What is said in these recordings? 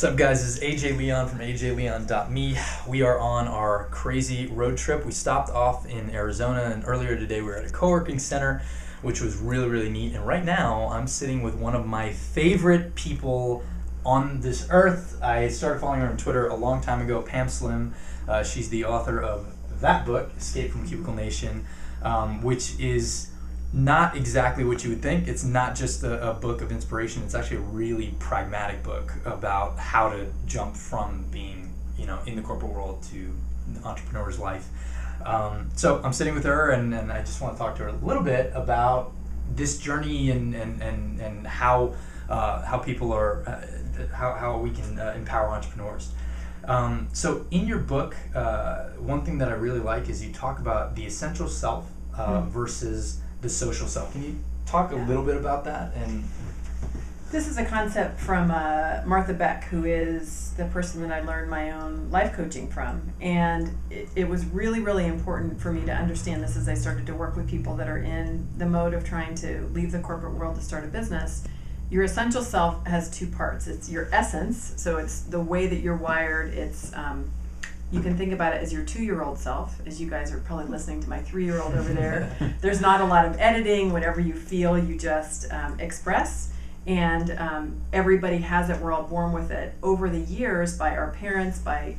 What's up, guys? This is AJ Leon from ajleon.me. We are on our crazy road trip. We stopped off in Arizona, and earlier today we were at a co-working center, which was really, really neat. And right now I'm sitting with one of my favorite people on this earth. I started following her on Twitter a long time ago, Pam Slim. She's the author of that book, Escape from Cubicle Nation, which is not exactly what you would think. It's not just a book of inspiration. It's actually a really pragmatic book about how to jump from being, in the corporate world to the entrepreneur's life. So I'm sitting with her, and I just want to talk to her a little bit about this journey and how people are, how we can empower entrepreneurs. So in your book, one thing that I really like is you talk about the essential self versus the social self. Can you talk a little bit about that? And this is a concept from Martha Beck, who is the person that I learned my own life coaching from. And it was really, really important for me to understand this as I started to work with people that are in the mode of trying to leave the corporate world to start a business. Your essential self has two parts. It's your essence, so it's the way that you're wired. It's you can think about it as your 2-year-old self, as you guys are probably listening to my 3-year-old over there. There's not a lot of editing. Whatever you feel, you just express. And everybody has it. We're all born with it. Over the years, by our parents, by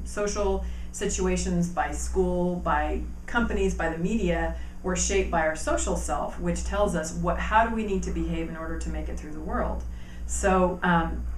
social situations, by school, by companies, by the media, we're shaped by our social self, which tells us how do we need to behave in order to make it through the world. So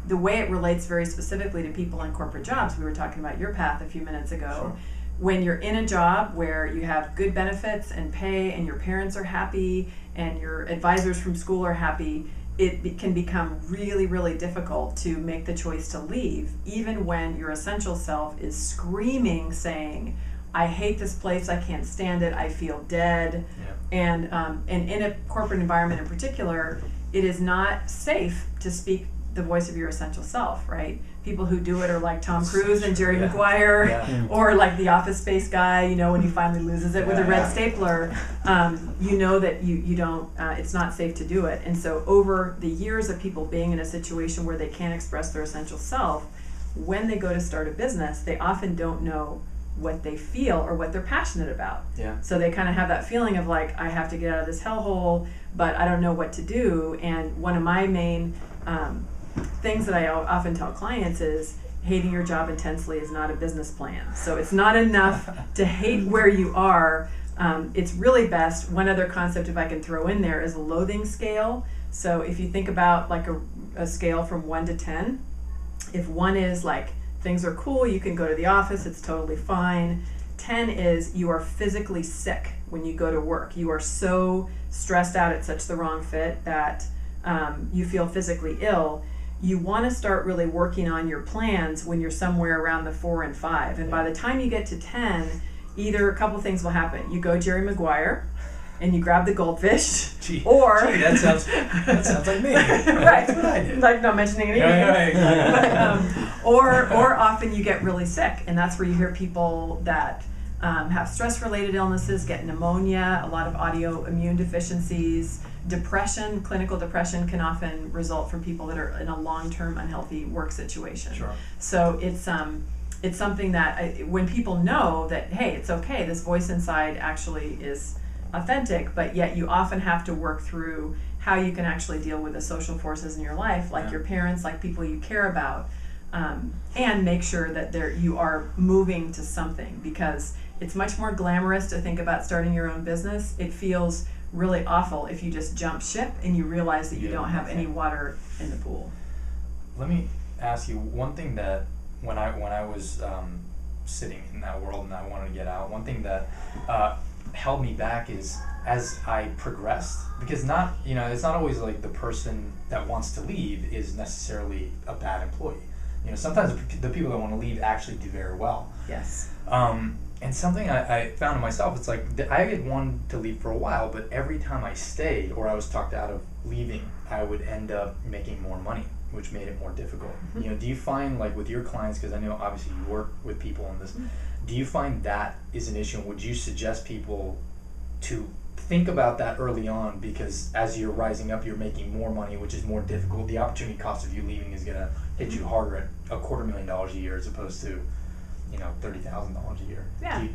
the way it relates very specifically to people in corporate jobs, we were talking about your path a few minutes ago. Sure. When you're in a job where you have good benefits and pay and your parents are happy and your advisors from school are happy, it can become really, really difficult to make the choice to leave, even when your essential self is screaming, saying, I hate this place, I can't stand it, I feel dead. Yeah. And in a corporate environment in particular, it is not safe to speak the voice of your essential self, right? People who do it are like Tom Cruise and Jerry Maguire, or like the Office Space guy, when he finally loses it with a red stapler, that you don't, it's not safe to do it. And so over the years of people being in a situation where they can't express their essential self, when they go to start a business, they often don't know what they feel or what they're passionate about. Yeah. So they kind of have that feeling of like, I have to get out of this hellhole, but I don't know what to do. And one of my main things that I often tell clients is hating your job intensely is not a business plan. So it's not enough to hate where you are. It's really best. One other concept, if I can throw in there, is a loathing scale. So if you think about like a scale from 1 to 10, if 1 is like things are cool, you can go to the office, it's totally fine. 10 is you are physically sick when you go to work. You are so stressed out, it's such the wrong fit that you feel physically ill. You want to start really working on your plans when you're somewhere around the 4 and 5. And by the time you get to 10, either a couple things will happen. You go Jerry Maguire and you grab the goldfish, that sounds like me. Right. That's what I did. Like not mentioning any names. Or often you get really sick, and that's where you hear people that have stress-related illnesses, get pneumonia, a lot of autoimmune deficiencies, depression. Clinical depression can often result from people that are in a long-term unhealthy work situation. Sure. So it's something that when people know that, hey, it's okay, this voice inside actually is authentic, but yet you often have to work through how you can actually deal with the social forces in your life, like your parents, like people you care about, and make sure that you are moving to something, because it's much more glamorous to think about starting your own business. It feels really awful if you just jump ship and you realize that you don't have any water in the pool. Let me ask you one thing that when I was sitting in that world and I wanted to get out, one thing that held me back is as I progressed, because it's not always like the person that wants to leave is necessarily a bad employee. Sometimes the people that want to leave actually do very well. Yes. And something I found in myself, it's like I had wanted to leave for a while, but every time I stayed or I was talked out of leaving, I would end up making more money, which made it more difficult. Mm-hmm. Do you find, like with your clients, because I know obviously you work with people in this, do you find that is an issue? And would you suggest people to think about that early on, because as you're rising up, you're making more money, which is more difficult. The opportunity cost of you leaving is going to hit you harder at $250,000 a year as opposed to, $30,000 a year. Yeah.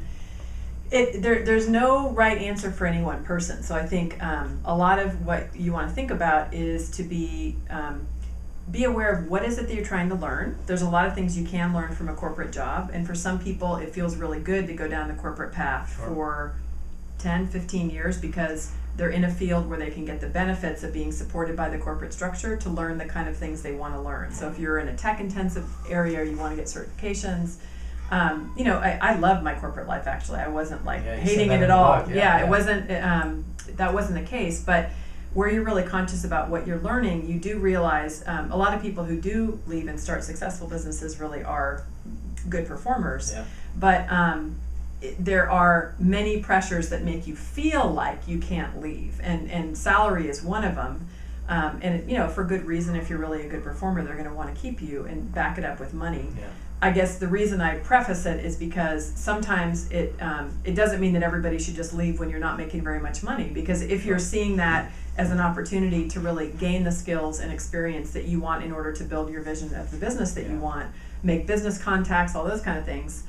There's no right answer for any one person. So I think a lot of what you want to think about is to be aware of what is it that you're trying to learn. There's a lot of things you can learn from a corporate job, and for some people it feels really good to go down the corporate path for 10, 15 years because they're in a field where they can get the benefits of being supported by the corporate structure to learn the kind of things they want to learn. So if you're in a tech-intensive area, you want to get certifications. I love my corporate life, actually. I wasn't hating it at all. It wasn't, that wasn't the case. But where you're really conscious about what you're learning, you do realize a lot of people who do leave and start successful businesses really are good performers. Yeah. But there are many pressures that make you feel like you can't leave, and salary is one of them. And for good reason. If you're really a good performer, they're going to want to keep you and back it up with money. Yeah. I guess the reason I preface it is because sometimes it doesn't mean that everybody should just leave when you're not making very much money. Because if you're seeing that as an opportunity to really gain the skills and experience that you want in order to build your vision of the business that you want, make business contacts, all those kind of things,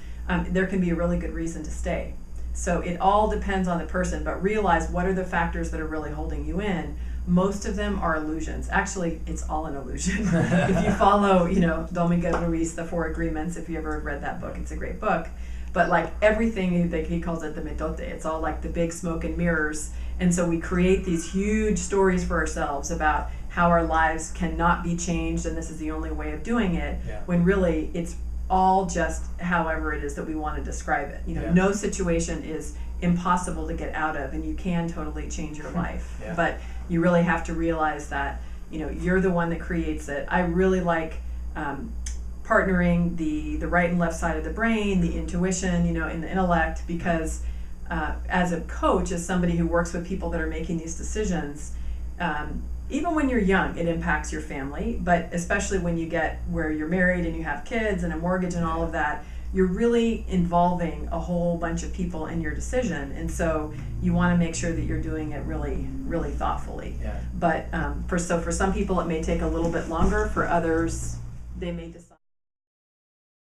there can be a really good reason to stay. So it all depends on the person, but realize what are the factors that are really holding you in. Most of them are illusions. Actually, it's all an illusion. If you follow, Don Miguel Ruiz, The Four Agreements, if you ever read that book, it's a great book. But like everything, he calls it the mitote. It's all like the big smoke and mirrors. And so we create these huge stories for ourselves about how our lives cannot be changed and this is the only way of doing it, when really it's all just however it is that we want to describe it. No situation is impossible to get out of, and you can totally change your life. But you really have to realize that you're the one that creates it. I really like partnering the right and left side of the brain, the intuition, and the intellect, because as a coach, as somebody who works with people that are making these decisions, even when you're young, it impacts your family, but especially when you get where you're married and you have kids and a mortgage and all of that, you're really involving a whole bunch of people in your decision. And so you want to make sure that you're doing it really, really thoughtfully. But for some people, it may take a little bit longer. For others, they may just